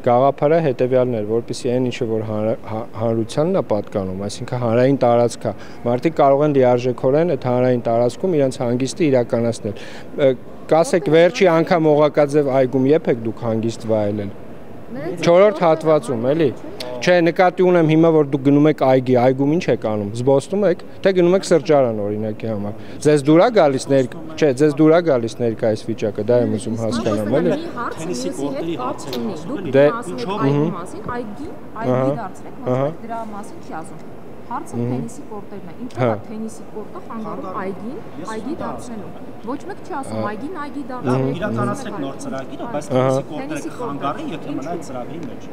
Գաղափարը հետևյալն էր, որպեսզի այն ինչը որ հանրությանն է պատկանում, այսինքն հանրային տարածք է, մարդիկ կարող են լիարժեքորեն այդ հանրային տարածքում իրենց հանգիստը իրականացնել։ Կասեք վերջի անգամ Օղակաձև այգում երբ եք դուք հանգիստ վայելել։ 4-րդ հատվածում, էլի։ Չէ, նկատի ունեմ հիմա որ դուք գնում եք այգի, այգում ինչ եք անում, զբոսնում եք, թե գնում եք սրճարան օրինակի համար։ Ձեզ դուր է գալիս չէ, ձեզ դուր է գալիս ներկայիս վիճակը, դա եմ ուզում հասկանամ, էլի։ Թենիսի կորտերի հարցը ասում Դե այգի դարձրեք, բայց դրա մասին չի ասում։ Հարցը թենիսի կորտերն է։ Ինչու՞ է թենիսի կորտը խանգարում այգի դարձնելու։ Ոչ մեկ չի ասում այգի դարձնելու։ Իրականացրեք նոր ծրագիրը, բայց թենիսի կորտերը կխանգարի, եթե մնա այդ ծրագրի մեջ։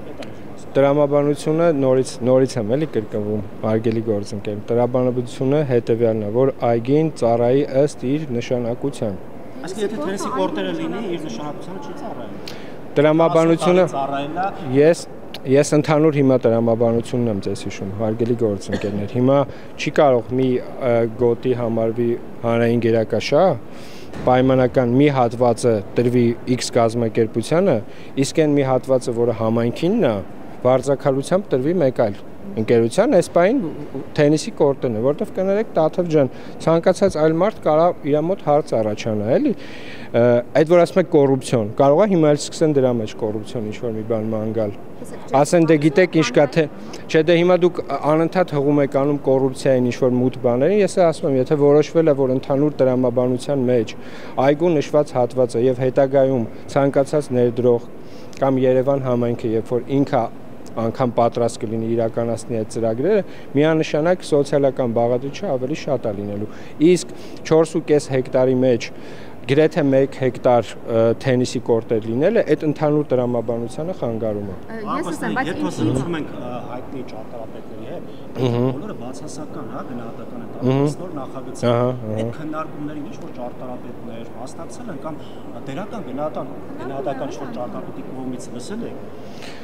Տրամաբանությունը նորից եմ էլի կրկնվում, հարգելի գործընկեր։ Տրամաբանությունը հետևյալն է, որ այգին ծառայի ըստ իր նշանակության։ Այսինքն եթե թենիսի կորտերը լինի, իր նշանակությունը չի ծառայելու։ Տրամաբանությունը Ես ընդհանուր հիմա տրամաբանությունն եմ ձեզ հիշում, հարգելի գործընկերներ։ Հիմա չի կարող մի գոտի համարվի հանրային գերակաշահ, պայմանական մի հատվածը տրվի X կազմակերպությանը, իսկ այն մի հատվածը, որը համայնքինն է, վարձակալությամբ տրվի մեկ այլ ընկերության, այս պահին թենիսի կորտն է, որտեվ կներեք Տաթև ջան, ցանկացած այլ մարդ կարող իր մոտ հարց առաջանա, էլի։ Այդ որ ասում եք կոռուպցիոն, կարող է հիմա էլ սկսեն դրա մեջ կոռուպցիոն ինչ-որ մի բան ման գալ։ Ասեն դե գիտեք ինչ կա թե, չէ դե հիմա դուք անընդհատ հղում եք անում կոռուպցիային ինչ-որ մութ բաներին, ես ասում եմ, եթե որոշվել է, որ ընդհանուր տրամաբանության մեջ այգու նշված հատվածը եւ հետագայում ցանկացած ներդրող կամ Երևան համայնքը, երբ որ ինքը անգամ պատրաստ կլինի իրականացնի այդ ծրագրերը, միանշանակ սոցիալական բաղադրիչը ավելի շատ է լինելու։ Իսկ 4.5 հեկտարի մեջ գրեթե 1 հեկտար թենիսի կորտեր լինելը այդ ընդհանուր տրամաբանությանը խանգարում է։ Ես ասեմ, բայց զրուցում ենք հայտնի ճարտարապետների հետ, բոլորը բացասական, հա, գնահատական են տալիս նոր նախագծի։ Այդ քննարկումներին ինչ որ ճարտարապետներ մասնակցել են կամ դերական գնահատական ինչ որ ճարտարապետի կողմից լսել եք։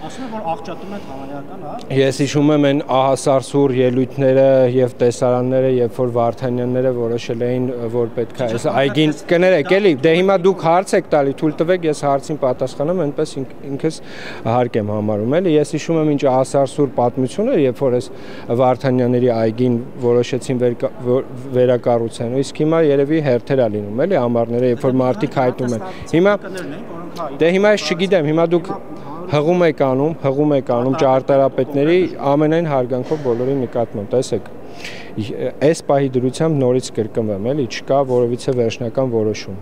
Ասում են որ աղճատում են հանրայական, հա։ Ես հիշում եմ այն ահասարսուր ելույթները եւ տեսարանները, երբ որ Վարդանյանները որոշել էին, որ պետք է այս այգին կներեք էլի, դե հիմա դուք հարց եք տալի, թույլ տվեք ես հարցին պատասխանեմ, այնպես ինքս հարկ եմ համարում, էլի։ Ես հիշում եմ ինչ ահասարսուր պատմություն էր, երբ որ այս Վարդանյանների այգին որոշեցին վերակառուցեն, իսկ հիմա երևի հերթեր է լինում, էլի, ամառները, երբ որ մարդիկ հայտնում են։ Հիմա դե հիմա ես չգիտեմ, հիմա դուք հղում եք անում ճարտարապետների ամենայն հարգանքով բոլորի նկատմամբ, տեսեք։ Այս պահի դրությամբ նորից կրկնվեմ, էլի, չկա որովիցե վերջնական որոշում։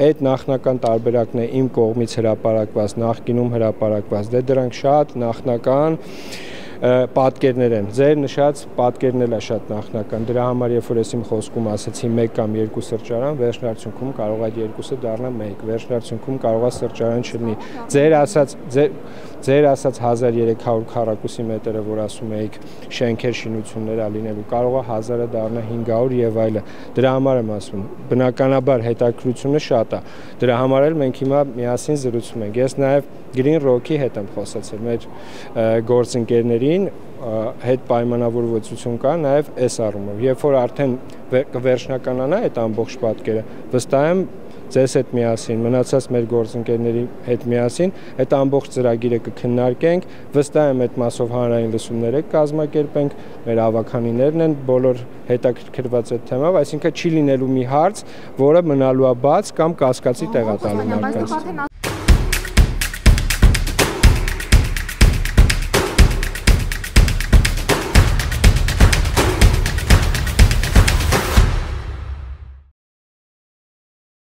Այդ նախնական տարբերակն է իմ կողմից հրապարակված, նախկինում հրապարակված, դե դրանք շատ նախնական պատկերներ են, ձեր նշած պատկերն էլ է շատ նախնական, դրա համար երբ որ ես իմ խոսքում ասացի 1 կամ 2 սրճարան, վերջնարդյունքում կարող է այդ երկուսը դառնա 1, վերջնարդյունքում կարող է սրճարան չլինի, ձեր ասած 1300 քառակուսի մետրը, որ ասում էիք շենքեր շինություններ է լինելու, կարող է 1000-ը դառնա 500 եւ այլը, դրա համար եմ ասում, բնականաբար հետաքրությունը շատ է, դրա համար էլ մենք հիմա միասին զրուցում ենք, ես նաեւ Green Rock-ի հետ եմ խոսացել, մեր գործընկերներին հետ պայմանավորվածություն կա նաև այս առումով, երբ որ արդեն կվերջնականանա այդ ամբողջ պատկերը, վստահ եմ ձեզ հետ միասին, մնացած մեր գործընկերների հետ միասին, այդ ամբողջ ծրագիրը կքննարկենք, վստահ եմ այդ մասով հանրային լսումներ կազմակերպենք, մեր ավականիներն են բոլոր հետաքրքրված այդ թեմով, այսինքն չի լինելու մի հարց, որը մնալու է բաց կամ կասկածի տեղա տալու մարդկանց։